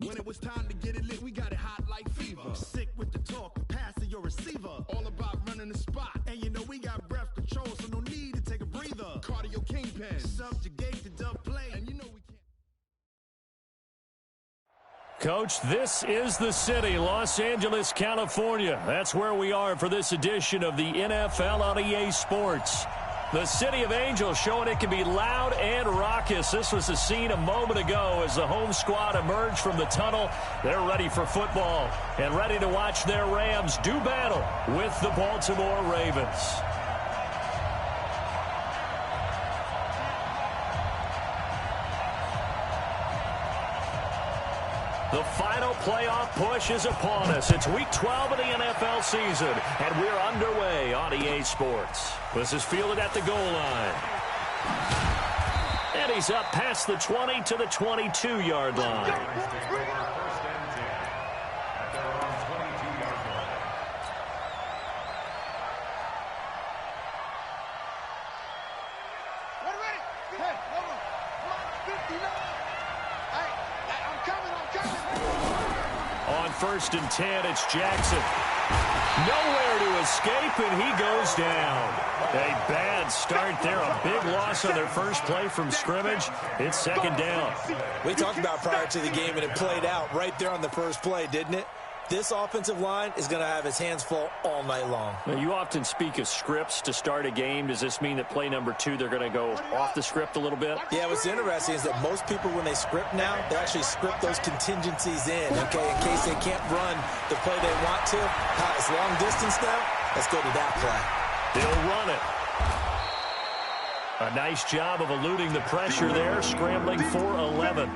When it was time to get it lit, we got it hot like fever. Sick with the talk, pass to your receiver. All about running the spot. And you know we got breath control, so no need to take a breather. Cardio kingpin. Subjugate the dub play. And you know we can't. Coach, this is the city, Los Angeles, California. That's where we are for this edition of the NFL on EA Sports. The City of Angels showing it can be loud and raucous. This was the scene a moment ago as the home squad emerged from the tunnel. They're ready for football and ready to watch their Rams do battle with the Baltimore Ravens. The final playoff push is upon us. It's Week 12 of the NFL season, and we're underway on EA Sports. This is fielded at the goal line. And he's up past the 20 to the 22-yard line. On 1st and 10, it's Jackson. Nowhere to escape, and he goes down. A bad start there. A big loss on their first play from scrimmage. It's 2nd down. We talked about prior to the game, and it played out right there on the first play, didn't it? This offensive line is going to have his hands full all night long. Now, you often speak of scripts to start a game. Does this mean that play number 2, they're going to go off the script a little bit? Yeah, what's interesting is that most people, when they script now, they actually script those contingencies in, okay, in case they can't run the play they want to. It's long distance now. Let's go to that play. They'll run it. A nice job of eluding the pressure there, scrambling for 11.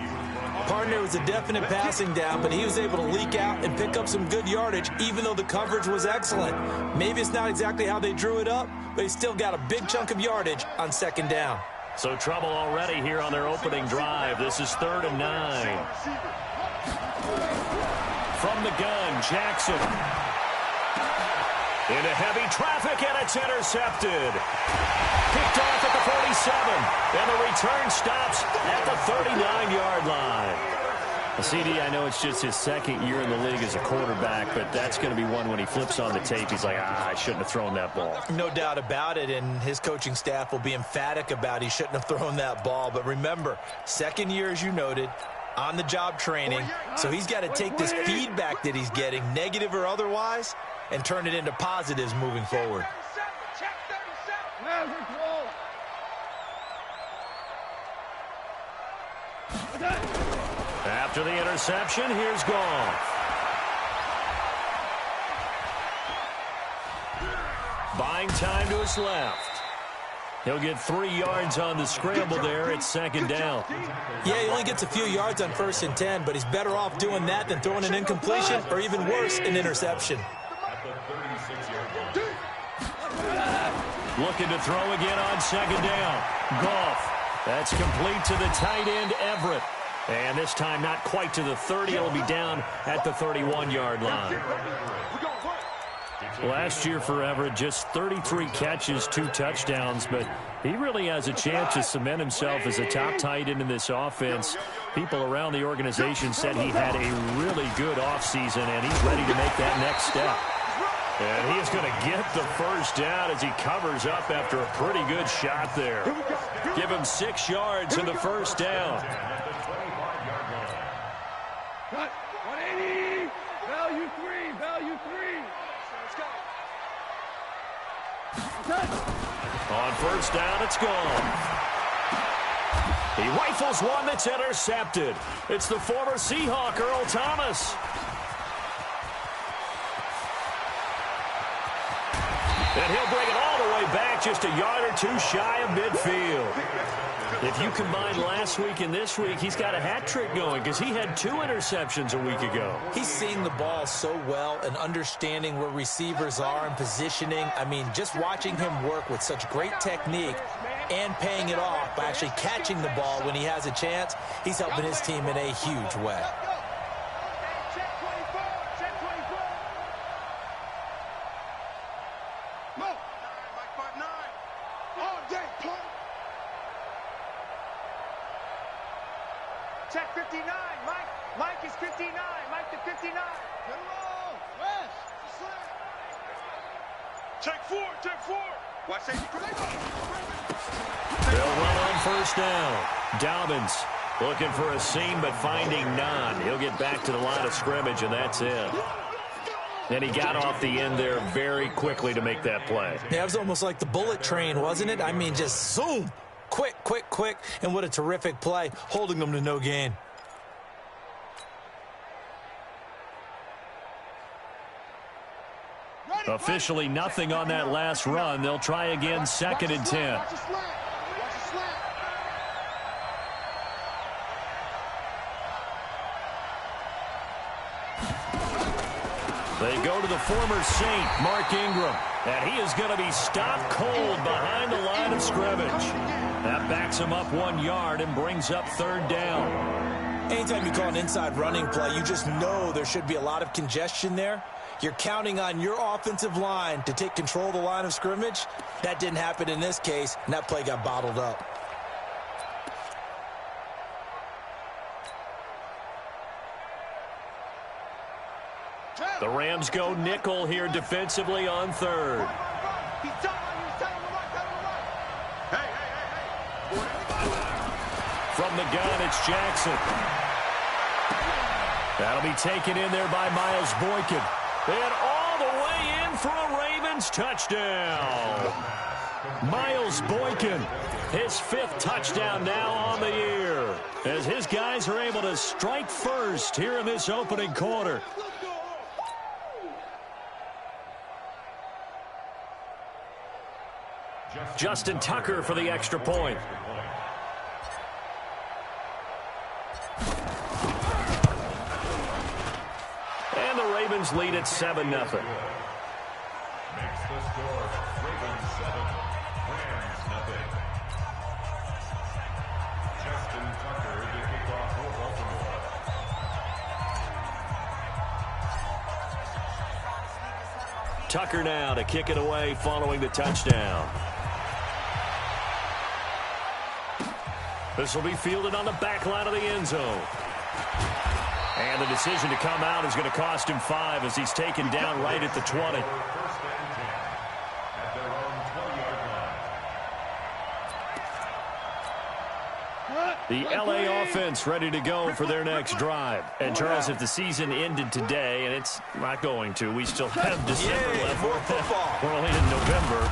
Partner was a definite passing down, but he was able to leak out and pick up some good yardage, even though the coverage was excellent. Maybe it's not exactly how they drew it up, but he still got a big chunk of yardage on 2nd down. So trouble already here on their opening drive. This is 3rd and 9. From the gun, Jackson. Into heavy traffic, and it's intercepted. Picked off at the 47, and the return stops at the 39-yard line. CD, I know it's just his 2nd year in the league as a quarterback, but that's going to be one when he flips on the tape. He's like, I shouldn't have thrown that ball. No doubt about it, and his coaching staff will be emphatic about he shouldn't have thrown that ball. But remember, 2nd year, as you noted, on-the-job training, so he's got to take this feedback that he's getting, negative or otherwise, and turn it into positives moving forward. After the interception, here's Goff. Buying time to his left. He'll get 3 yards on the scramble there. It's 2nd down. Yeah, he only gets a few yards on 1st and 10, but he's better off doing that than throwing an incompletion or even worse, an interception. Looking to throw again on 2nd down. Goff. That's complete to the tight end, Everett. And this time not quite to the 30. It'll be down at the 31-yard line. Last year for Everett, just 33 catches, 2 touchdowns, but he really has a chance to cement himself as a top tight end in this offense. People around the organization said he had a really good offseason, and he's ready to make that next step. And he is going to get the 1st down as he covers up after a pretty good shot there. Give him 6 yards in the 1st down. 180, value 3, value 3. Let's go. On 1st down, it's gone. He rifles one that's intercepted. It's the former Seahawk, Earl Thomas. And he'll bring it all the way back, just a yard or 2 shy of midfield. If you combine last week and this week, he's got a hat trick going because he had 2 interceptions a week ago. He's seeing the ball so well and understanding where receivers are and positioning. I mean, just watching him work with such great technique and paying it off by actually catching the ball when he has a chance, he's helping his team in a huge way. check 59. Mike is 59. Mike to 59. Get along. West. Check 4. Watch safety. They'll run on first down. Dobbins looking for a seam, but finding none. He'll get back to the line of scrimmage, and that's it. And he got off the end there very quickly to make that play. Yeah, it was almost like the bullet train, wasn't it? I mean, just zoom. Quick. And what a terrific play, holding them to no gain. Officially nothing on that last run. They'll try again, 2nd and 10. They go to the former Saint, Mark Ingram, and he is going to be stopped cold behind the line of scrimmage. That backs him up 1 yard and brings up 3rd down. Anytime you call an inside running play, you just know there should be a lot of congestion there. You're counting on your offensive line to take control of the line of scrimmage. That didn't happen in this case, and that play got bottled up. The Rams go nickel here defensively on 3rd. From the gun, it's Jackson. That'll be taken in there by Miles Boykin. And all the way in for a Ravens touchdown. Miles Boykin, his 5th touchdown now on the year, as his guys are able to strike first here in this opening quarter. Justin Tucker for the extra point. And the Ravens lead at 7-0. Makes the score Ravens 7, Rams 0. Justin Tucker to kick off for Baltimore. Tucker now to kick it away following the touchdown. This will be fielded on the back line of the end zone. And the decision to come out is going to cost him 5 as he's taken down right at the 20. First and 10 at their own 20-yard line. The LA offense ready to go for their next drive. And Charles, if the season ended today, and it's not going to, we still have December left. More football. We're only in November,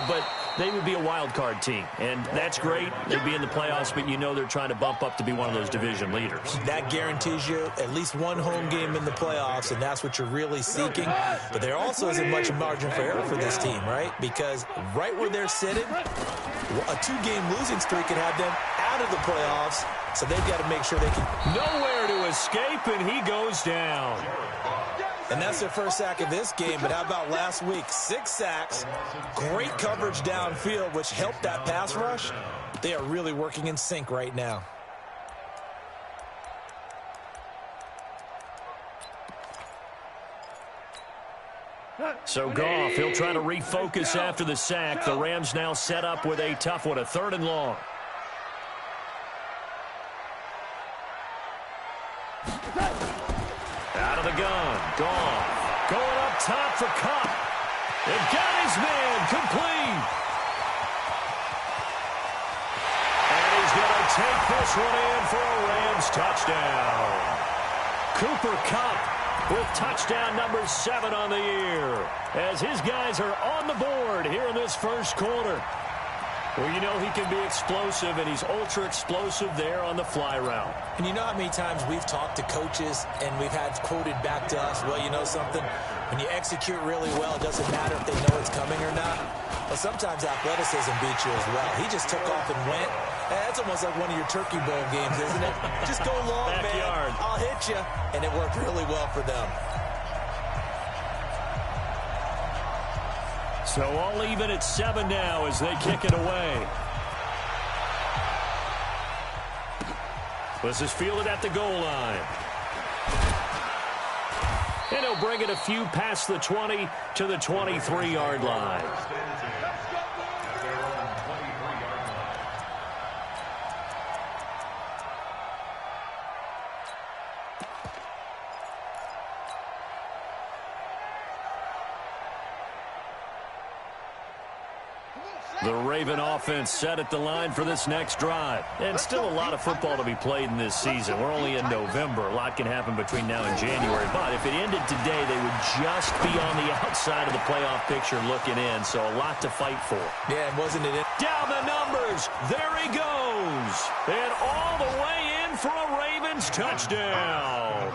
but they would be a wild card team, and that's great. They'd be in the playoffs, but you know they're trying to bump up to be one of those division leaders. That guarantees you at least one home game in the playoffs, and that's what you're really seeking. But there also isn't much margin for error for this team, right? Because right where they're sitting, a 2-game losing streak could have them out of the playoffs, so they've got to make sure they can. Nowhere to escape, and he goes down. And that's their first sack of this game, but how about last week? 6 sacks, great coverage downfield, which helped that pass rush. They are really working in sync right now. So Goff, he'll try to refocus after the sack. The Rams now set up with a tough one, a 3rd and long. Out of the gun, Goff going up top for Kupp. They've got his man complete. And he's going to take this one in for a Rams touchdown. Cooper Kupp with touchdown number 7 on the year, as his guys are on the board here in this first quarter. Well, you know he can be explosive, and he's ultra-explosive there on the fly route. And you know how many times we've talked to coaches and we've had quoted back to us, well, you know something? When you execute really well, it doesn't matter if they know it's coming or not. But sometimes athleticism beats you as well. He just took off and went. That's almost like one of your Turkey Bowl games, isn't it? Just go long, Backyard. man. I'll hit you. And it worked really well for them. So all even at 7 now as they kick it away. This is fielded at the goal line. And he'll bring it a few past the 20 to the 23-yard line. The Raven offense set at the line for this next drive. And still a lot of football to be played in this season. We're only in November. A lot can happen between now and January. But if it ended today, they would just be on the outside of the playoff picture looking in. So a lot to fight for. Yeah, wasn't it? Down the numbers. There he goes. And all the way in for a Ravens touchdown.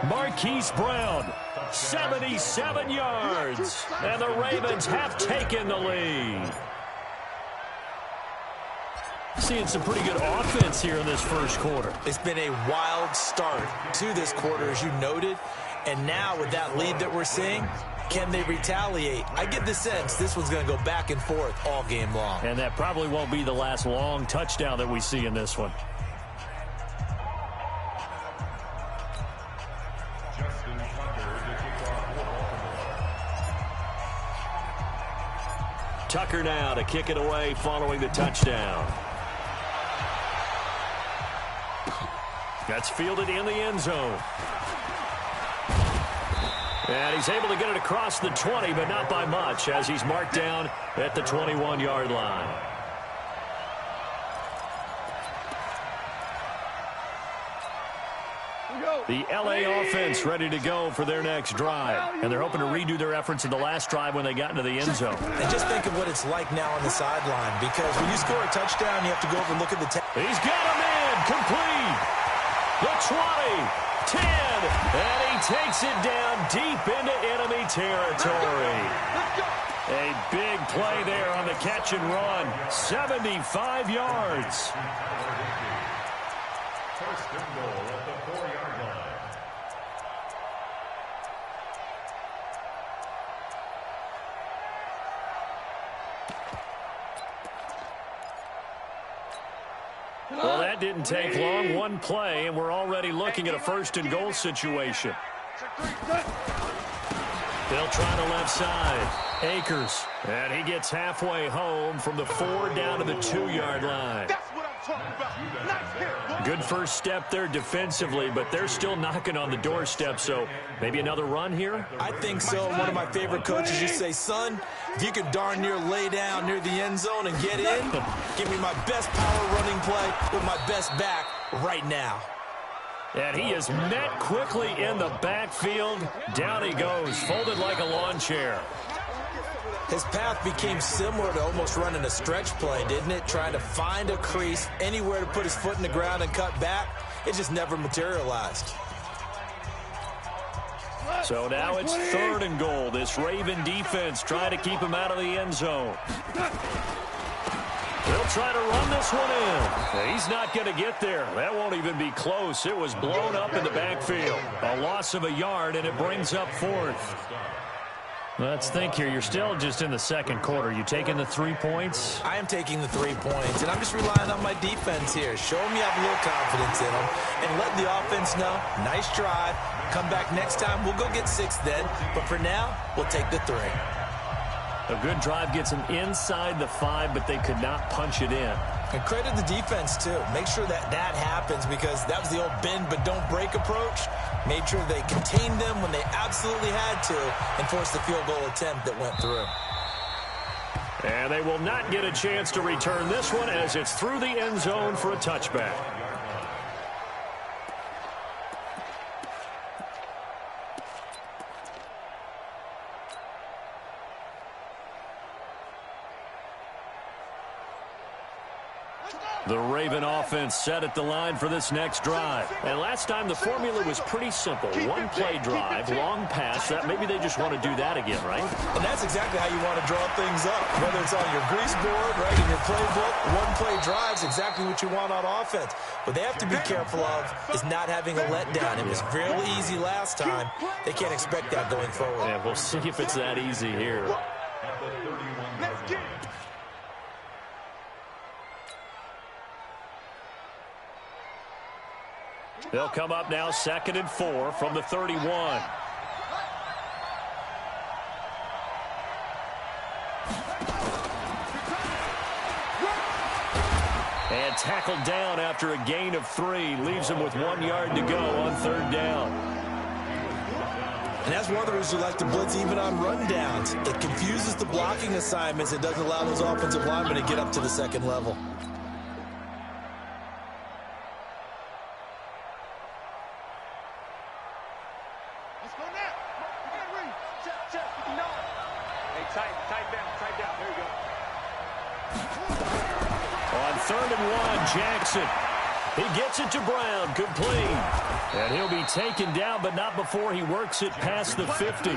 Marquise Brown, 77 yards. And the Ravens have taken the lead. Seeing some pretty good offense here in this first quarter. It's been a wild start to this quarter, as you noted. And now with that lead that we're seeing, can they retaliate? I get the sense this one's going to go back and forth all game long. And that probably won't be the last long touchdown that we see in this one. Tucker now to kick it away following the touchdown. That's fielded in the end zone. And he's able to get it across the 20, but not by much, as he's marked down at the 21-yard line. The L.A. offense ready to go for their next drive. And they're hoping to redo their efforts in the last drive when they got into the end zone. And just think of what it's like now on the sideline, because when you score a touchdown, you have to go over and look at the He's got him in, complete. The 20, 10, and he takes it down deep into enemy territory. A big play there on the catch and run, 75 yards. First and goal at the 4-yard line. Well, that didn't take long. One play, and we're already looking at a first and goal situation. They'll try the left side. Akers. And he gets halfway home from the 4 down to the 2-yard line. That's what I'm talking about. Nice hit. Good first step there defensively, but they're still knocking on the doorstep, so maybe another run here? I think so. One of my favorite coaches used to say, son, if you could darn near lay down near the end zone and get in, give me my best power running play with my best back right now. And he is met quickly in the backfield. Down he goes, folded like a lawn chair. His path became similar to almost running a stretch play, didn't it? Trying to find a crease, anywhere to put his foot in the ground and cut back. It just never materialized. So now it's 3rd and goal. This Raven defense trying to keep him out of the end zone. They'll try to run this one in. He's not going to get there. That won't even be close. It was blown up in the backfield. A loss of a yard, and it brings up 4th. Let's think here. You're still just in the second quarter. You taking the 3 points? I am taking the 3 points, and I'm just relying on my defense here. Show them you have a little confidence in them, and let the offense know, nice drive. Come back next time. We'll go get 6 then, but for now, we'll take the 3. A good drive gets them inside the 5, but they could not punch it in. And credit the defense, too. Make sure that that happens, because that was the old bend but don't break approach. Made sure they contained them when they absolutely had to and forced the field goal attempt that went through. And they will not get a chance to return this one as it's through the end zone for a touchback. The Raven offense set at the line for this next drive. And last time the formula was pretty simple. One play drive, long pass. That maybe they just want to do that again, right? And that's exactly how you want to draw things up. Whether it's on your grease board, right, in your playbook, one play drive is exactly what you want on offense. What they have to be careful of is not having a letdown. It was fairly easy last time. They can't expect that going forward. Yeah, we'll see if it's that easy here. They'll come up now 2nd and 4 from the 31. And tackled down after a gain of 3. Leaves him with 1 yard to go on 3rd down. And that's one of the reasons we like to blitz even on rundowns. It confuses the blocking assignments. It doesn't allow those offensive linemen to get up to the second level. Let's go now. Henry. Check. No. Hey, tight down. There you go. On 3rd and 1, Jackson. He gets it to Brown, complete. And he'll be taken down, but not before he works it past the 50.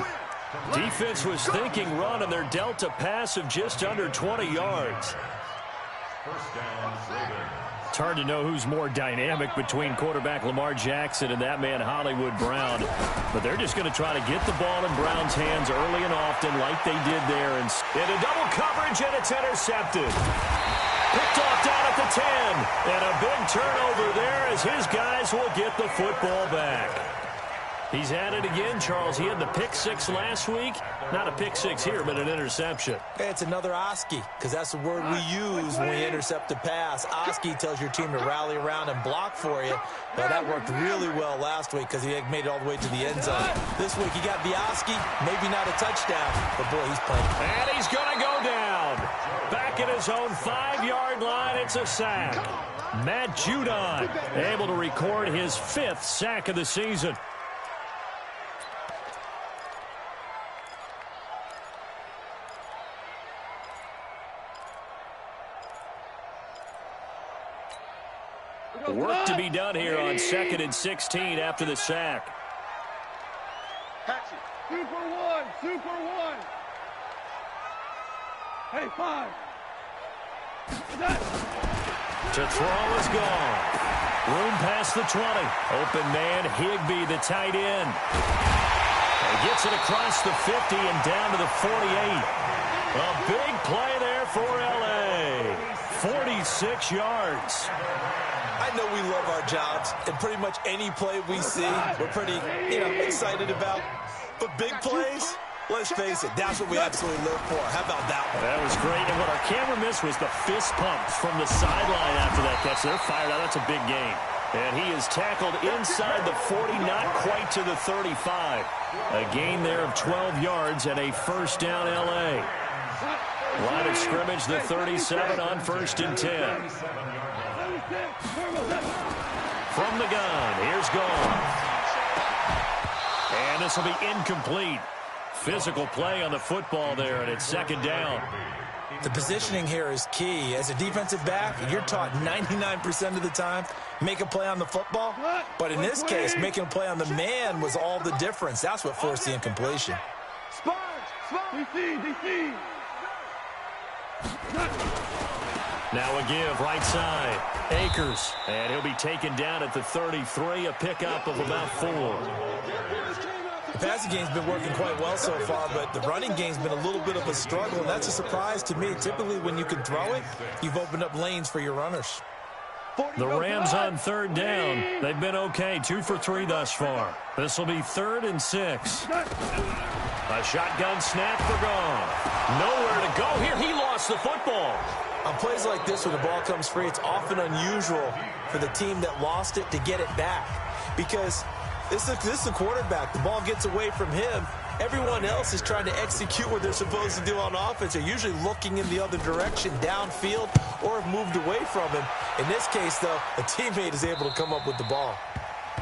Defense was thinking run, and they're dealt a pass of just under 20 yards. First down, Ravens. It's hard to know who's more dynamic between quarterback Lamar Jackson and that man Hollywood Brown. But they're just going to try to get the ball in Brown's hands early and often like they did there. And into double coverage, and it's intercepted. Picked off down at the 10. And a big turnover there as his guys will get the football back. He's at it again, Charles. He had the pick 6 last week. Not a pick 6 here, but an interception. Hey, it's another Oski, because that's the word we use when we intercept a pass. Oski tells your team to rally around and block for you. Well, that worked really well last week because he made it all the way to the end zone. This week he got the Oski, maybe not a touchdown, but boy, he's playing. And he's going to go down. Back at his own 5-yard line, it's a sack. Matt Judon able to record his 5th sack of the season. Work to be done here on 2nd and 16 after the sack. Super one. Hey, 5. To throw is gone. Room past the 20. Open man, Higbee, the tight end. He gets it across the 50 and down to the 48. A big play there for L.A. 46 yards. I know we love our jobs, and pretty much any play we see, we're pretty, excited about. But big plays, let's face it, that's what we absolutely live for. How about that one? That was great, and what our camera missed was the fist pumps from the sideline after that catch. They're fired out. That's a big game. And he is tackled inside the 40, not quite to the 35. A gain there of 12 yards and a first down L.A. Line of scrimmage, the 37 on 1st and 10. From the gun, here's Gone. And this will be incomplete. Physical play on the football there, and it's 2nd down. The positioning here is key. As a defensive back, you're taught 99% of the time, make a play on the football. But in this case, making a play on the man was all the difference. That's what forced the incompletion. DC. Now a give, right side. Akers, and he'll be taken down at the 33, a pickup of about 4. The passing game's been working quite well so far, but the running game's been a little bit of a struggle, and that's a surprise to me. Typically, when you can throw it, you've opened up lanes for your runners. The Rams on 3rd down. They've been okay, 2 for 3 thus far. This will be 3rd and 6. A shotgun snap for Gone. Nowhere to go here. He lost the football. On plays like this, when the ball comes free, it's often unusual for the team that lost it to get it back. Because this is the quarterback. The ball gets away from him. Everyone else is trying to execute what they're supposed to do on offense. They're usually looking in the other direction, downfield, or have moved away from him. In this case, though, a teammate is able to come up with the ball.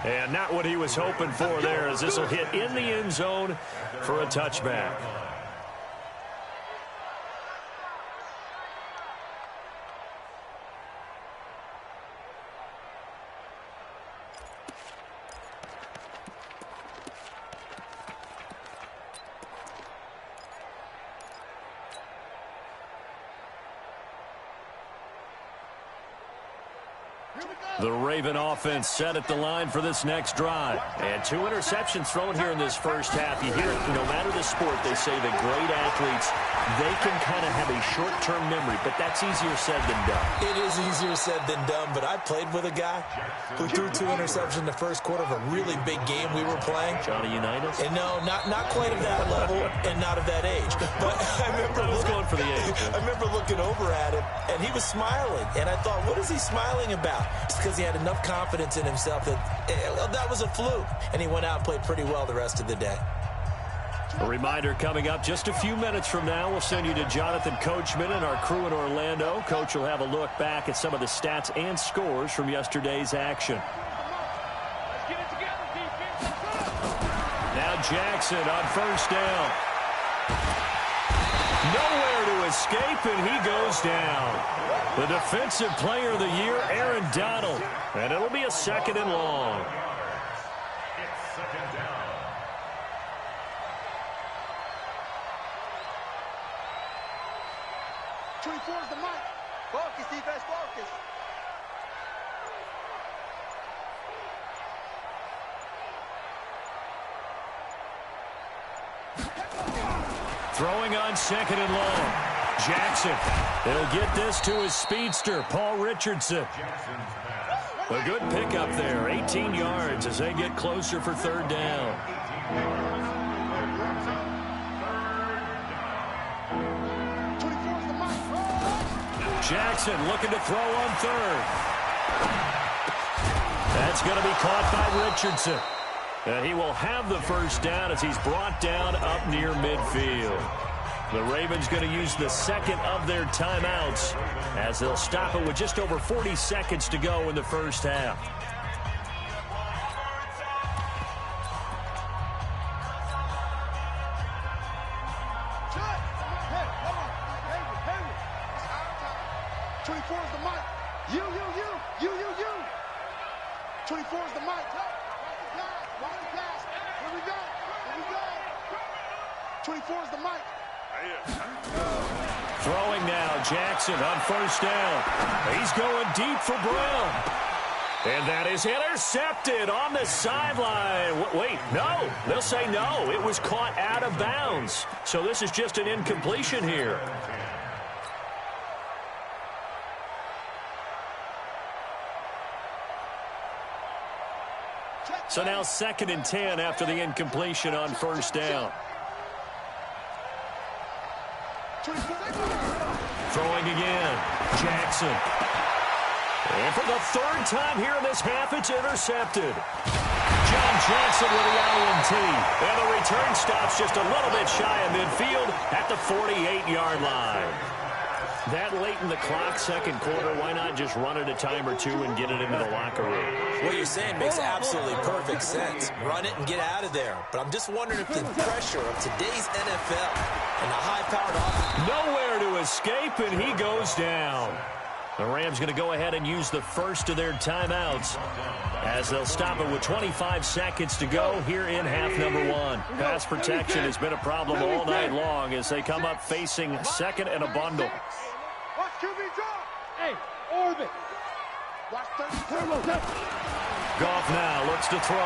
And not what he was hoping for there, as this will hit in the end zone for a touchback. The Raven offense set at the line for this next drive. And 2 interceptions thrown here in this first half. You hear it, no matter the sport, they say the great athletes, they can kind of have a short-term memory, but that's easier said than done. It is easier said than done, but I played with a guy who threw 2 interceptions in the first quarter of a really big game we were playing. Johnny Unitas? And no, not quite of that level and not of that age. But I was going for the age. I remember looking over at him, and he was smiling. And I thought, what is he smiling about? It's because he had enough confidence in himself that that was a fluke. And he went out and played pretty well the rest of the day. A reminder coming up just a few minutes from now. We'll send you to Jonathan Coachman and our crew in Orlando. Coach will have a look back at some of the stats and scores from yesterday's action. Now Jackson on first down. Nowhere to escape, and he goes down. The defensive player of the year, Aaron Donald. And it'll be a 2nd and long. It's 2nd down. The mic. Focus, defense, focus. Throwing on 2nd and long. Jackson. He'll get this to his speedster, Paul Richardson. A good pickup there. 18 yards as they get closer for 3rd down. Jackson looking to throw on 3rd. That's going to be caught by Richardson. And he will have the 1st down as he's brought down up near midfield. The Ravens going to use the 2nd of their timeouts as they'll stop it with just over 40 seconds to go in the 1st half. Throwing now, Jackson on 1st down. He's going deep for Brown. And that is intercepted on the sideline. Wait, no. They'll say no. It was caught out of bounds. So this is just an incompletion here. So now 2nd and 10 after the incompletion on 1st down. Throwing again, Jackson. And for the 3rd time here in this half, it's intercepted. John Jackson with the INT. And the return stops just a little bit shy of midfield at the 48-yard line. That late in the clock, 2nd quarter, why not just run it a time or two and get it into the locker room? What you're saying makes absolutely perfect sense. Run it and get out of there. But I'm just wondering if the pressure of today's NFL and the high-powered offense. Nowhere to escape, and he goes down. The Rams going to go ahead and use the 1st of their timeouts as they'll stop it with 25 seconds to go here in half number 1. Pass protection has been a problem all night long as they come up facing 2nd and a bundle. Watch QB drop. Hey, orbit. Watch 30. Goff now looks to throw.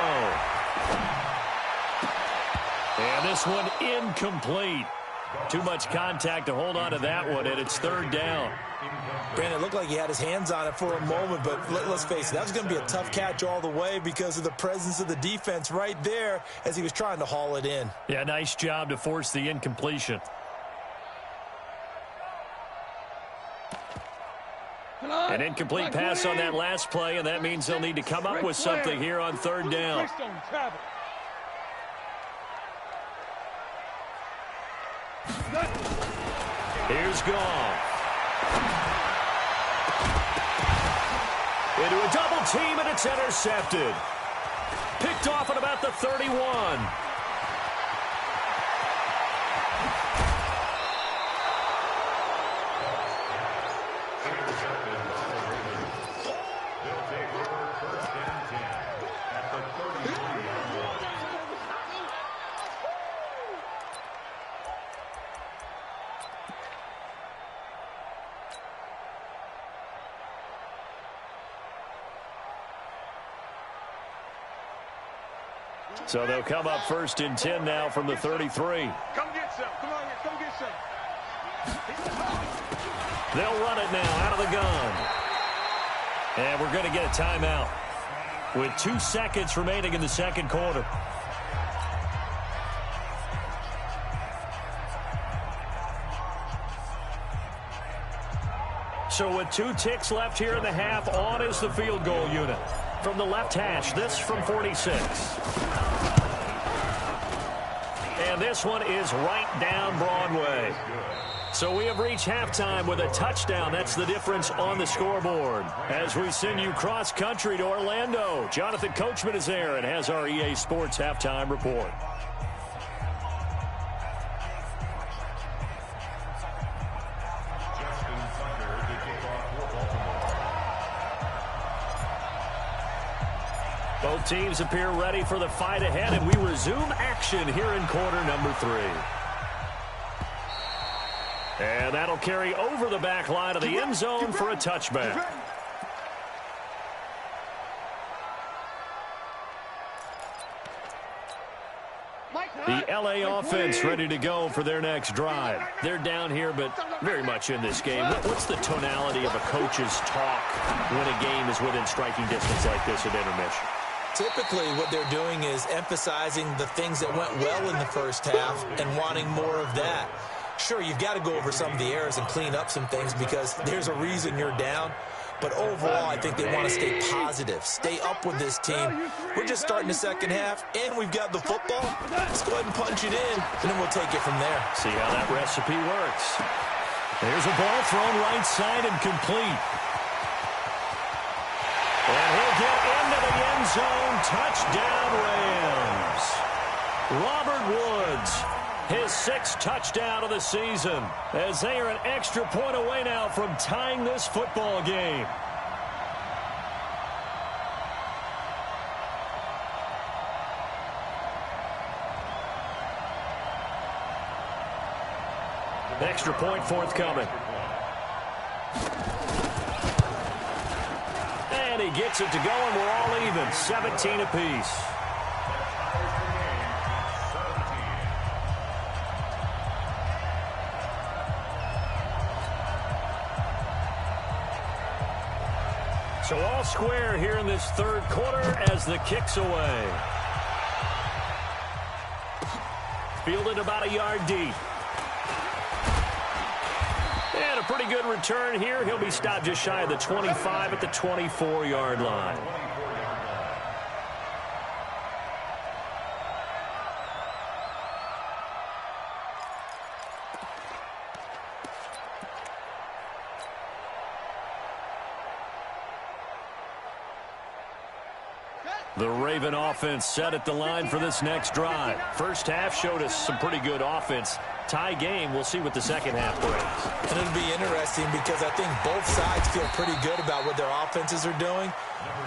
And this one incomplete. Too much contact to hold on to that one, and it's 3rd down. Brandon, it looked like he had his hands on it for a moment, but let's face it, that was going to be a tough catch all the way because of the presence of the defense right there as he was trying to haul it in. Yeah, nice job to force the incompletion. An incomplete pass on that last play, and that means they'll need to come up with something here on 3rd down. Here's Goff. Into a double team, and it's intercepted. Picked off at about the 31. So they'll come up 1st and 10 now from the 33. Come get some. Come on, come get some. They'll run it now out of the gun. And we're going to get a timeout with 2 seconds remaining in the 2nd quarter. So with 2 ticks left here in the half, on is the field goal unit. From the left hash, this from 46. And this one is right down Broadway. So we have reached halftime with a touchdown. That's the difference on the scoreboard. As we send you cross-country to Orlando, Jonathan Coachman is there and has our EA Sports halftime report. Both teams appear ready for the fight ahead, and we resume action here in quarter number 3. And that'll carry over the back line of the end zone for a touchback. The LA offense ready to go for their next drive. They're down here, but very much in this game. What's the tonality of a coach's talk when a game is within striking distance like this at intermission? Typically, what they're doing is emphasizing the things that went well in the first half and wanting more of that. Sure, you've got to go over some of the errors and clean up some things because there's a reason you're down. But overall, I think they want to stay positive, stay up with this team. We're just starting the second half, and we've got the football. Let's go ahead and punch it in, and then we'll take it from there. See how that recipe works. There's a ball thrown right side and complete. And he'll get into the end zone. Touchdown, Rams. Robert Woods, his 6th touchdown of the season, as they are an extra point away now from tying this football game. Extra point forthcoming. And he gets it to go, and we're all even, 17 apiece. So all square here in this third quarter as the kick's away. Fielded about a yard deep. And a pretty good return here. He'll be stopped just shy of the 25 at the 24-yard line. The Raven offense set at the line for this next drive. First half showed us some pretty good offense. Tie game, we'll see what the second half brings. And it'll be interesting because I think both sides feel pretty good about what their offenses are doing.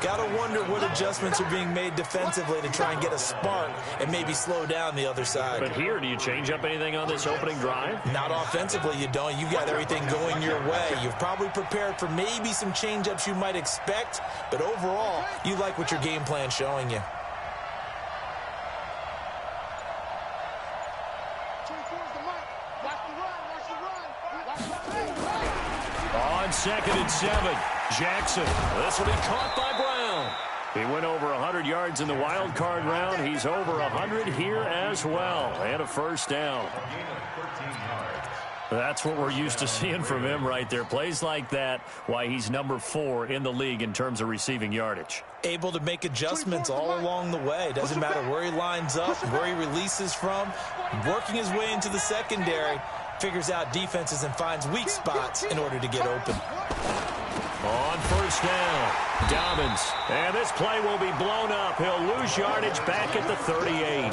Got to wonder what adjustments are being made defensively to try and get a spark and maybe slow down the other side. But here, do you change up anything on this opening drive? Not offensively, you don't. You've got everything going your way. You've probably prepared for maybe some change-ups you might expect, but overall, you like what your game plan's showing you. On 2nd and 7, Jackson. This will be caught by Brown. He went over 100 yards in the wild card round. He's over 100 here as well. And a first down. That's what we're used to seeing from him right there. Plays like that, why he's number 4 in the league in terms of receiving yardage. Able to make adjustments all along the way. Doesn't matter where he lines up, where he releases from. Working his way into the secondary. Figures out defenses and finds weak spots in order to get open. On first down, Dobbins. And this play will be blown up. He'll lose yardage back at the 38.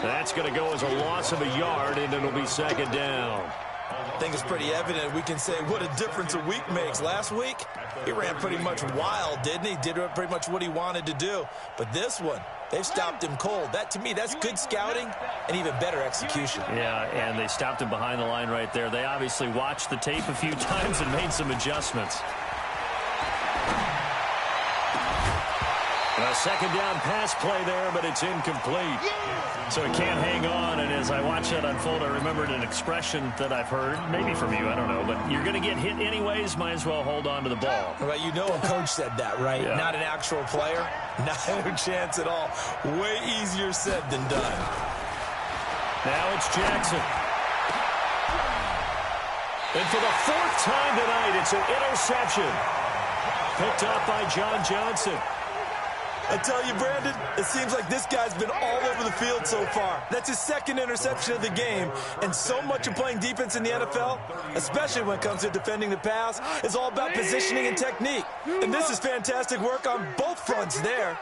That's going to go as a loss of a yard, and it'll be second down. I think it's pretty evident. We can say what a difference a week makes. Last week, he ran pretty much wild, didn't he? Did pretty much what he wanted to do. But this one, they've stopped him cold. That, to me, that's good scouting and even better execution. Yeah, and they stopped him behind the line right there. They obviously watched the tape a few times and made some adjustments. A second down pass play there, but it's incomplete. So he can't hang on, and as I watch that unfold, I remembered an expression that I've heard, maybe from you, I don't know, but you're going to get hit anyways, might as well hold on to the ball. Right, you know a coach said that, right? Yeah. Not an actual player. No chance at all. Way easier said than done. Now it's Jackson. And for the 4th time tonight, it's an interception. Picked up by John Johnson. I tell you, Brandon, it seems like this guy's been all over the field so far. That's his second interception of the game, and so much of playing defense in the NFL, especially when it comes to defending the pass, is all about positioning and technique. And this is fantastic work on both fronts there.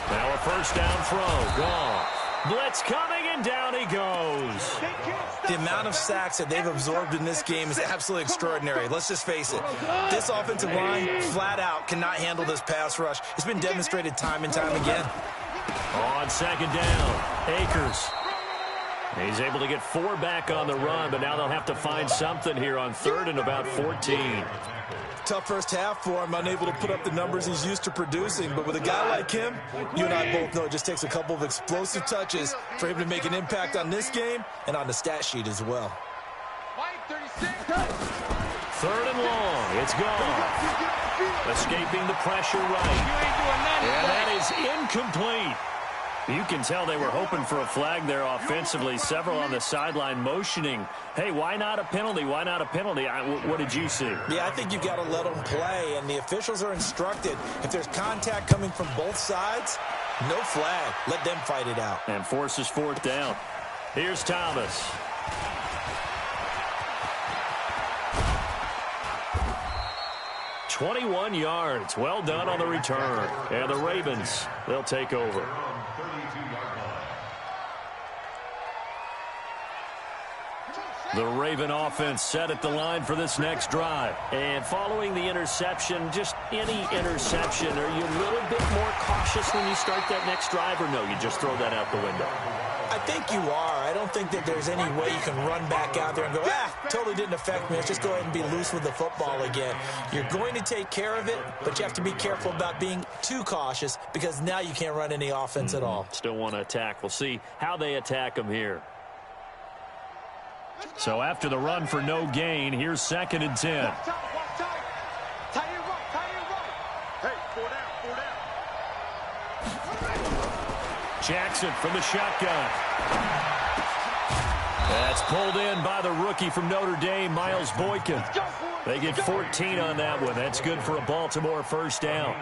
Now a first down throw. Gone. Blitz coming, and down he goes. The amount of sacks that they've absorbed in this game is absolutely extraordinary. Let's just face it. This offensive line, flat out, cannot handle this pass rush. It's been demonstrated time and time again. On second down, Akers. He's able to get 4 back on the run, but now they'll have to find something here on third and about 14. Tough first half for him, unable to put up the numbers he's used to producing. But with a guy like him, you and I both know it just takes a couple of explosive touches for him to make an impact on this game and on the stat sheet as well. Third and long. It's gone. Escaping the pressure right. And that is incomplete. You can tell they were hoping for a flag there offensively. Several on the sideline motioning, hey, why not a penalty? Why not a penalty? What did you see? Yeah, I think you've got to let them play, and the officials are instructed. If there's contact coming from both sides, no flag. Let them fight it out. And forces fourth down. Here's Thomas. "21 yards. Well done on the return. And the Ravens, they'll take over. The Raven offense set at the line for this next drive. And following the interception, just any interception, are you a little bit more cautious when you start that next drive, or no, you just throw that out the window? I think you are. I don't think that there's any way you can run back out there and go, totally didn't affect me. Let's just go ahead and be loose with the football again. You're going to take care of it, but you have to be careful about being too cautious because now you can't run any offense at all. Still want to attack. We'll see how they attack them here. So after the run for no gain, here's 2nd and 10. Hey, 4 down. Jackson from the shotgun. That's pulled in by the rookie from Notre Dame, Miles Boykin. They get 14 on that one. That's good for a Baltimore first down.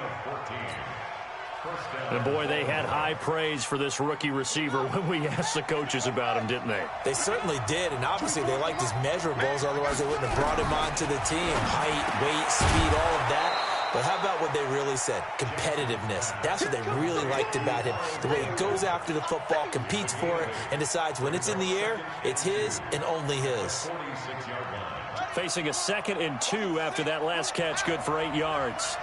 And boy, they had high praise for this rookie receiver when we asked the coaches about him, didn't they? They certainly did, and obviously they liked his measurables, otherwise they wouldn't have brought him onto the team. Height, weight, speed, all of that. But how about what they really said? Competitiveness. That's what they really liked about him. The way he goes after the football, competes for it, and decides when it's in the air, it's his and only his. Facing a 2nd and 2 after that last catch, good for 8 yards.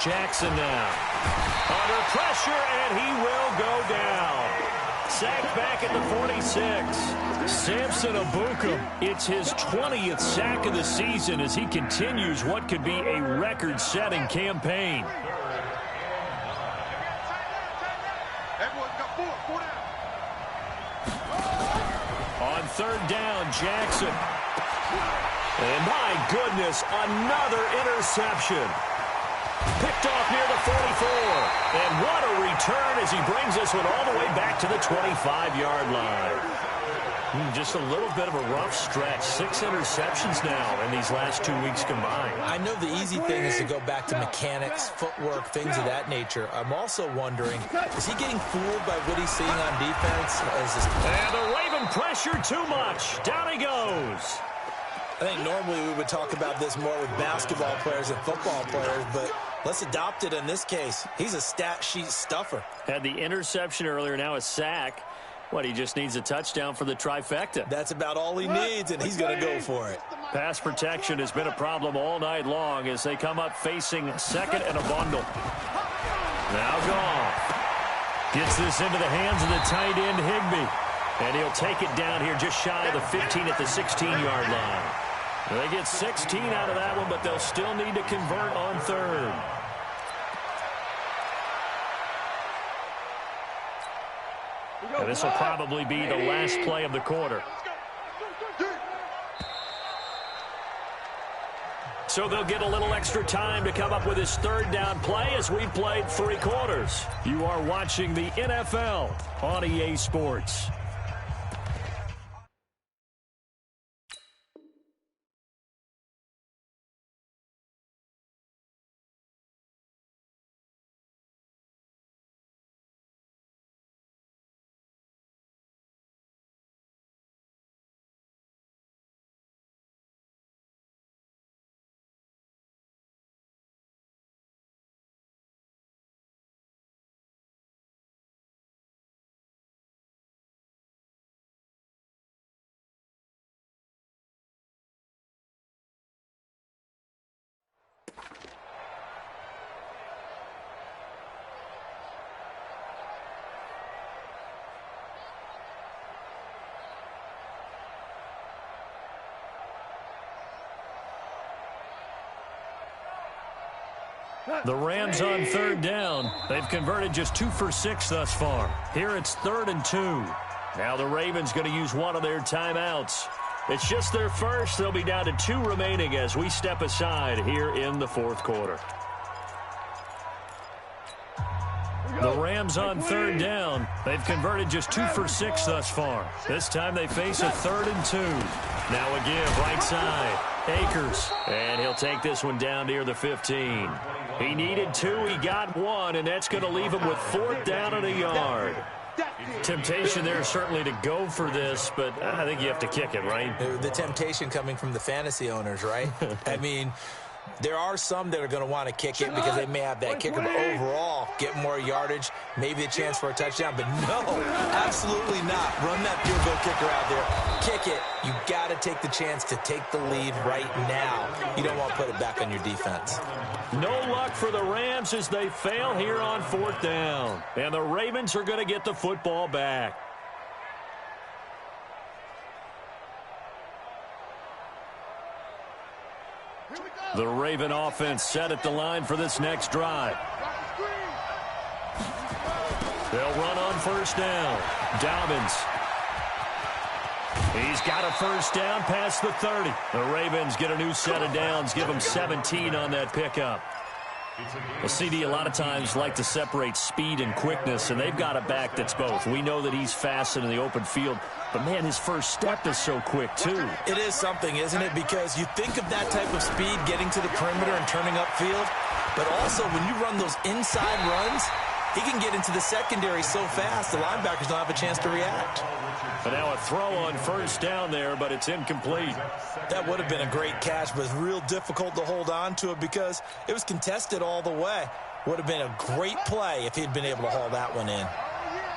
Jackson now. Under pressure, and he will go down. Sacked back at the 46. Samson Ebukam, it's his 20th sack of the season as he continues what could be a record-setting campaign. On third down, Jackson. And my goodness, another interception. Picked off near the 44. And what a return as he brings this one all the way back to the 25-yard line. Just a little bit of a rough stretch. 6 interceptions now in these last 2 weeks combined. I know the easy thing is to go back to mechanics, footwork, things of that nature. I'm also wondering, is he getting fooled by what he's seeing on defense? And the Raven pressure too much. Down he goes. I think normally we would talk about this more with basketball players and football players, but let's adopt it in this case. He's a stat sheet stuffer. Had the interception earlier, now a sack. What, he just needs a touchdown for the trifecta. That's about all he needs, and he's going to go for it. Pass protection has been a problem all night long as they come up facing 2nd and a bundle. Now Goff gets this into the hands of the tight end, Higbee. And he'll take it down here just shy of the 15 at the 16-yard line. They get 16 out of that one, but they'll still need to convert on third. And this will probably be the last play of the quarter. So they'll get a little extra time to come up with his third down play as we've played 3 quarters. You are watching the NFL on EA Sports. The Rams on third down. They've converted just 2 for 6 thus far. Here it's 3rd and 2. Now the Ravens going to use one of their timeouts. It's just their first. They'll be down to 2 remaining as we step aside here in the 4th quarter. The Rams on third down. They've converted just 2 for 6 thus far. This time they face a 3rd and 2. Now a give right side. Akers. And he'll take this one down near the 15. He needed 2. He got 1. And that's going to leave him with 4th down and a yard. Temptation there certainly to go for this, but I think you have to kick it, right? The temptation coming from the fantasy owners, right? I mean, there are some that are going to want to kick it because they may have that kicker, but overall, get more yardage, maybe a chance for a touchdown. But no, absolutely not. Run that field goal kicker out there. Kick it. You got to take the chance to take the lead right now. You don't want to put it back on your defense. No luck for the Rams as they fail here on 4th down. And the Ravens are going to get the football back. The Raven offense set at the line for this next drive. They'll run on 1st down. Dobbins. He's got a 1st down past the 30. The Ravens get a new set of downs, give them 17 on that pickup. Well, CD a lot of times like to separate speed and quickness, and they've got a back that's both. We know that he's fast in the open field, but, man, his first step is so quick, too. It is something, isn't it? Because you think of that type of speed getting to the perimeter and turning upfield, but also when you run those inside runs, he can get into the secondary so fast the linebackers don't have a chance to react. And now a throw on 1st down there, but it's incomplete. That would have been a great catch, but it's real difficult to hold on to it because it was contested all the way. Would have been a great play if he'd been able to haul that one in.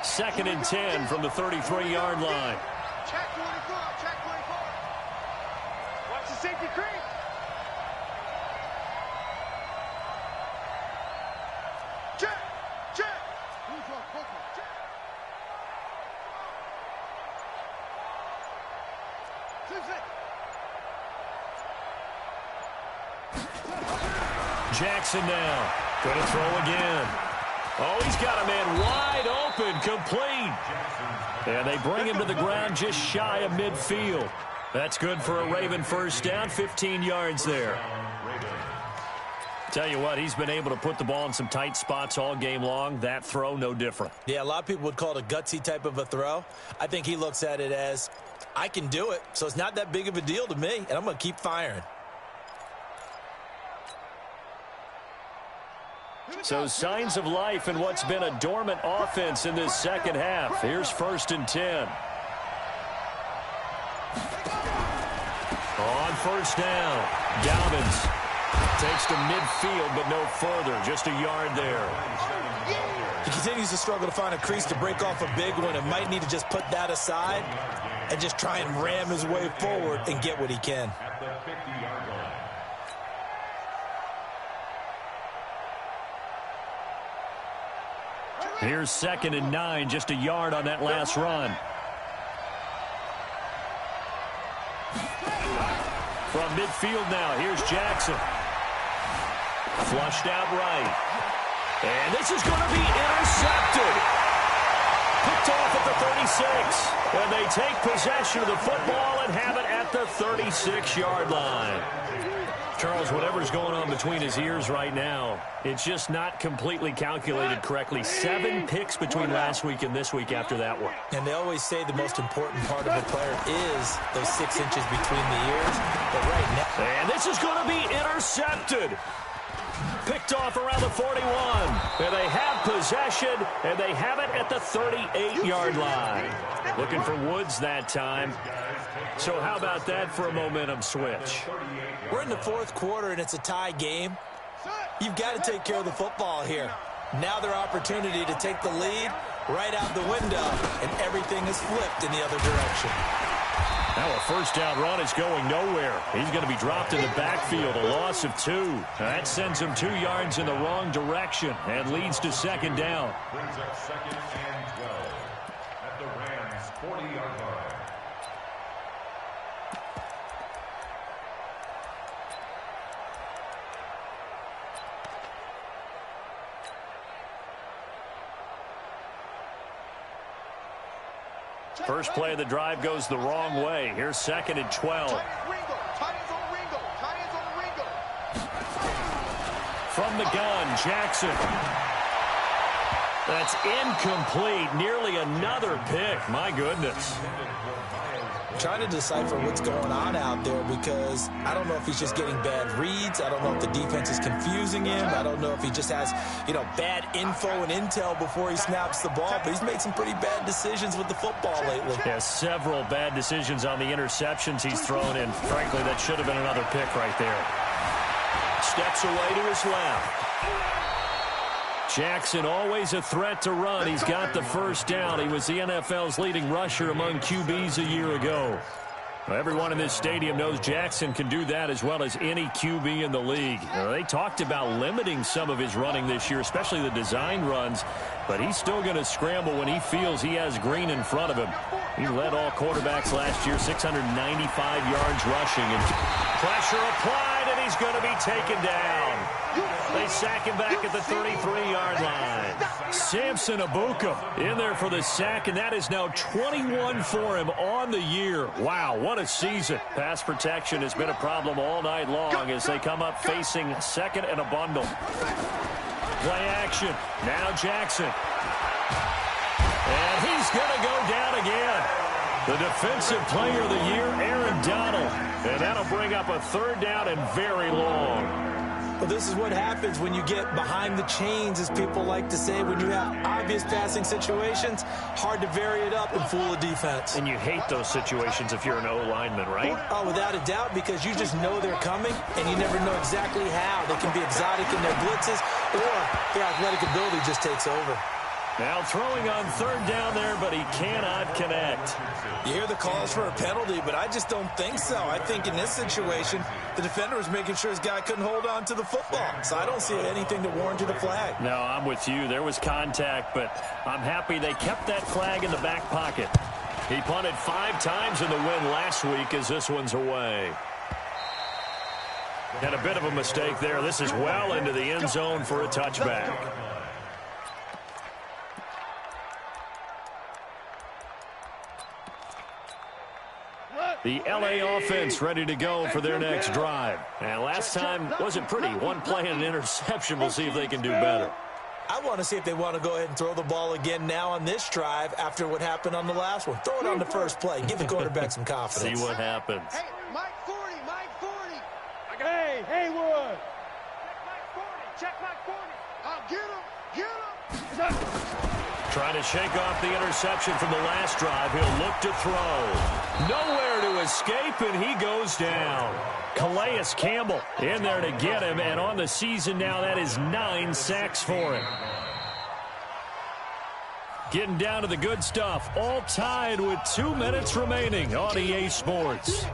2nd and 10 from the 33-yard line. Check 24, check 24. Watch the safety creep. Check, check. Check. Jackson now. Going to throw again. Oh, he's got a man wide open, complete. And they bring him to the ground just shy of midfield. That's good for a Raven 1st down, 15 yards there. Tell you what, he's been able to put the ball in some tight spots all game long. That throw, no different. Yeah, a lot of people would call it a gutsy type of a throw. I think he looks at it as, I can do it, so it's not that big of a deal to me, and I'm going to keep firing. So signs of life in what's been a dormant offense in this second half. Here's 1st and 10. On 1st down, Dobbins takes to midfield, but no further. Just a yard there. He continues to struggle to find a crease to break off a big one and might need to just put that aside and just try and ram his way forward and get what he can. Here's 2nd and 9, just a yard on that last run. From midfield now, here's Jackson. Flushed out right. And this is going to be intercepted. Picked off at the 36. And they take possession of the football and have it at the 36-yard line. Charles, whatever's going on between his ears right now, it's just not completely calculated correctly. 7 picks between last week and this week after that one. And they always say the most important part of a player is those 6 inches between the ears. But right now... And this is going to be intercepted. Picked off around the 41. And they have possession, and they have it at the 38-yard line. Looking for Woods that time. So how about that for a momentum switch? We're in the 4th quarter, and it's a tie game. You've got to take care of the football here. Now their opportunity to take the lead right out the window, and everything is flipped in the other direction. Now a first down run is going nowhere. He's going to be dropped in the backfield, a loss of 2. That sends him 2 yards in the wrong direction and leads to second down. Brings up 2nd and 12 at the Rams' 40-yard line. First play of the drive goes the wrong way. Here's 2nd and 12. From the gun, Jackson. That's incomplete. Nearly another pick. My goodness. Trying to decipher what's going on out there because I don't know if he's just getting bad reads. I don't know if the defense is confusing him. I don't know if he just has, bad info and intel before he snaps the ball. But he's made some pretty bad decisions with the football lately. Yeah, several bad decisions on the interceptions he's thrown in. Frankly, that should have been another pick right there. Steps away to his left. Jackson always a threat to run. He's got the first down. He was the NFL's leading rusher among QBs a year ago. Everyone in this stadium knows Jackson can do that as well as any QB in the league. They talked about limiting some of his running this year, especially the design runs, but he's still going to scramble when he feels he has green in front of him. He led all quarterbacks last year, 695 yards rushing, and pressure applied, and he's going to be taken down. They sack him back at the 33-yard line. Samson Abuka in there for the sack, and that is now 21 for him on the year. Wow, what a season. Pass protection has been a problem all night long as they come up facing 2nd and a bundle. Play action. Now Jackson. And he's going to go down again. The defensive player of the year, Aaron Donald. And that'll bring up a 3rd down and very long. Well, this is what happens when you get behind the chains, as people like to say. When you have obvious passing situations, hard to vary it up and fool a defense. And you hate those situations if you're an O-lineman, right? Oh, without a doubt, because you just know they're coming, and you never know exactly how. They can be exotic in their blitzes, or their athletic ability just takes over. Now throwing on 3rd down there, but he cannot connect. You hear the calls for a penalty, but I just don't think so. I think in this situation, the defender was making sure his guy couldn't hold on to the football. So I don't see anything to warrant a flag. No, I'm with you. There was contact, but I'm happy they kept that flag in the back pocket. He punted 5 times in the win last week as this one's away. And a bit of a mistake there. This is well into the end zone for a touchback. The LA offense ready to go for their next drive. And last time wasn't pretty. One play and an interception. We'll see if they can do better. I want to see if they want to go ahead and throw the ball again now on this drive after what happened on the last one. Throw it on the first play. Give the quarterback some confidence. See what happens. Hey, Mike 40, Mike 40. Hey, Haywood. Check Mike 40. Get him. Trying to shake off the interception from the last drive. He'll look to throw. Nowhere to escape, and he goes down. Calais Campbell in there to get him, and on the season now, that is 9 sacks for him. Getting down to the good stuff, all tied with 2 minutes remaining on EA Sports.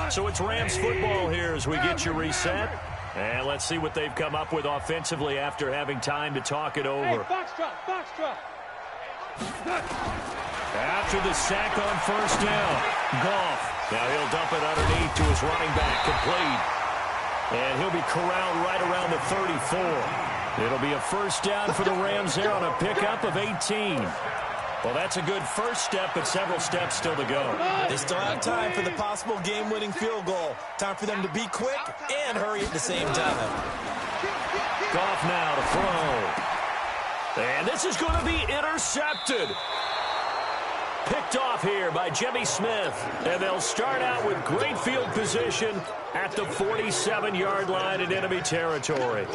So it's Rams football here as we get you reset. And let's see what they've come up with offensively after having time to talk it over. Hey, Foxtrot. After the sack on first down, Goff. Now he'll dump it underneath to his running back, complete. And he'll be corralled right around the 34. It'll be a first down for the Rams there on a pickup of 18. Well, that's a good first step, but several steps still to go. They still have time for the possible game-winning field goal. Time for them to be quick and hurry at the same time. Goff now to throw. And this is going to be intercepted. Picked off here by Jimmy Smith. And they'll start out with great field position at the 47-yard line in enemy territory.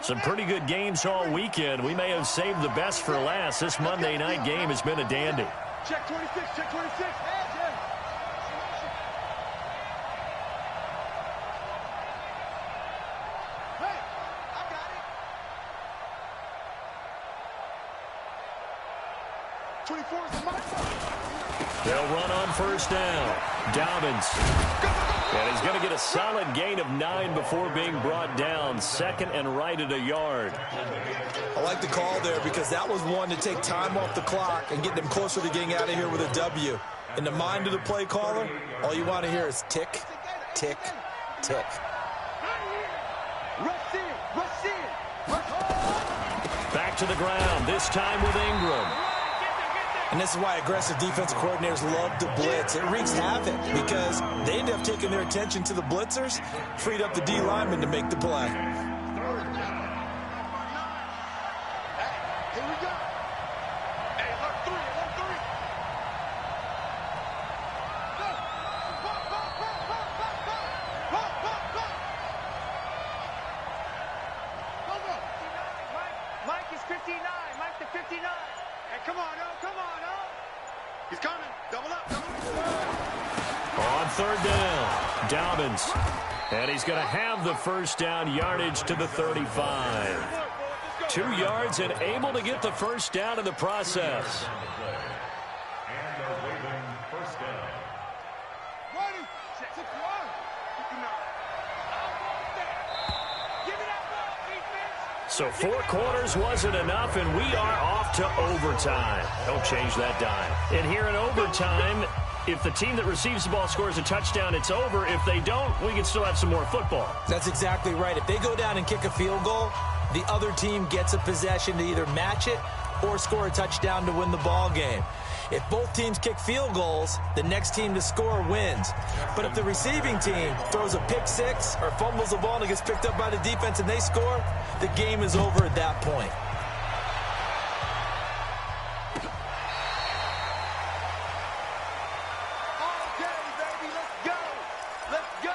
Some pretty good games all weekend. We may have saved the best for last. This Monday night game has been a dandy. Check 26, check 26. They'll run on first down. Dobbins. And he's going to get a solid gain of 9 before being brought down. 2nd and right at a yard. I like the call there because that was one to take time off the clock and get them closer to getting out of here with a W. In the mind of the play caller, all you want to hear is tick, tick, tick. Back to the ground, this time with Ingram. And this is why aggressive defensive coordinators love to blitz. It wreaks havoc because they end up taking their attention to the blitzers, freed up the D lineman to make the play. Mike is 59. Mike to 59. Hey, come on, oh, come on, oh. He's coming. Double up, double up. On third down, Dobbins. And he's going to have the first down, yardage to the 35. 2 yards and able to get the first down in the process. And a Raven first down. Ready. 61. 59. Give me that ball, defense. So 4 quarters wasn't enough, and we are off to overtime. Don't change that dime. And here in overtime, if the team that receives the ball scores a touchdown, it's over. If they don't, we can still have some more football. That's exactly right. If they go down and kick a field goal, the other team gets a possession to either match it or score a touchdown to win the ball game. If both teams kick field goals, the next team to score wins. But if the receiving team throws a pick six or fumbles the ball and it gets picked up by the defense and they score, the game is over at that point. Okay, baby, let's go. Let's go.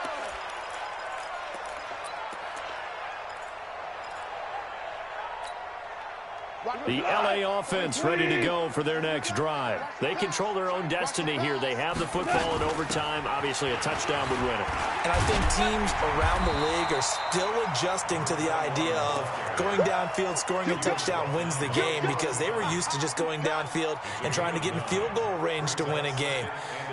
The LA offense ready to go for their next drive. They control their own destiny here. They have the football in overtime. Obviously, a touchdown would win it. And I think teams around the league are still adjusting to the idea of going downfield, scoring a touchdown wins the game because they were used to just going downfield and trying to get in field goal range to win a game.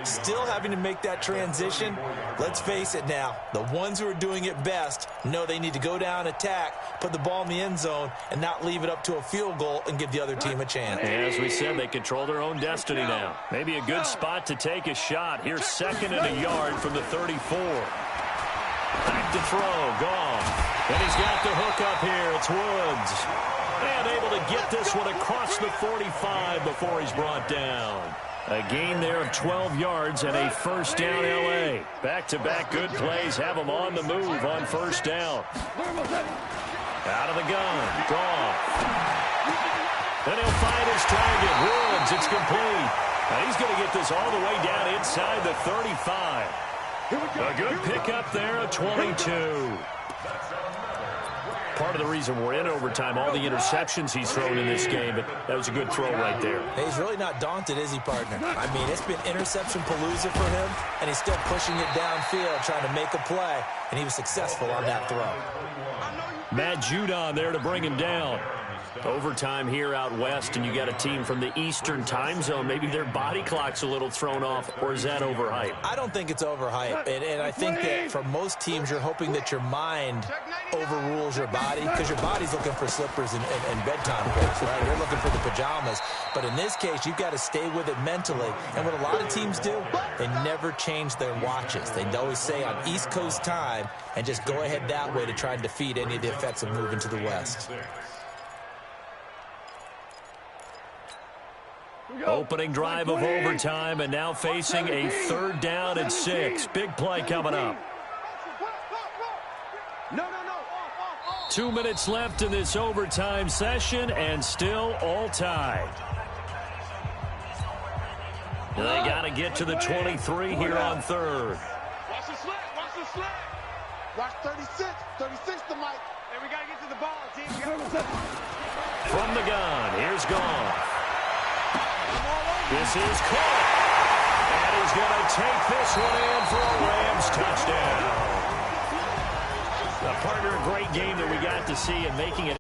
Still having to make that transition. Let's face it now, the ones who are doing it best know they need to go down, attack, put the ball in the end zone, and not leave it up to a field goal and give the other team a chance. And as we said, they control their own destiny now. Maybe a good spot to take a shot. Here's 2nd and a yard from the 34. Back to throw, gone. And he's got the hook up here. It's Woods. And able to get this one across the 45 before he's brought down. A gain there of 12 yards and a first down L.A. Back-to-back good plays have them on the move on first down. Out of the gun, Goff. Then he'll find his target, Woods. It's complete. And he's going to get this all the way down inside the 35. A good pickup there, a 22. Part of the reason we're in overtime, all the interceptions he's thrown in this game, but that was a good throw right there. He's really not daunted, is he, partner? I mean, it's been interception palooza for him, and he's still pushing it downfield, trying to make a play, and he was successful on that throw. Matt Judon there to bring him down. Overtime here out west, and you got a team from the Eastern time zone. Maybe their body clock's a little thrown off, or is that overhyped? I don't think it's overhyped, and I think that for most teams, you're hoping that your mind overrules your body, because your body's looking for slippers and bedtime clothes, right? You're looking for the pajamas. But in this case, you've got to stay with it mentally. And what a lot of teams do, they never change their watches. They always say on East Coast time, and just go ahead that way to try and defeat any of the effects of moving to the West. Opening drive of overtime, and now facing a 3rd down and 6. Big play coming up. 2 minutes left in this overtime session, and still all tied. They got to get to the 23 here on 3rd. Watch the slant, watch the slant. Watch 36, 36 to Mike. And we got to get to the ball, team. From the gun, here's Goff. This is caught. And he's going to take this one in for a Rams touchdown. A partner, a great game that we got to see and making it.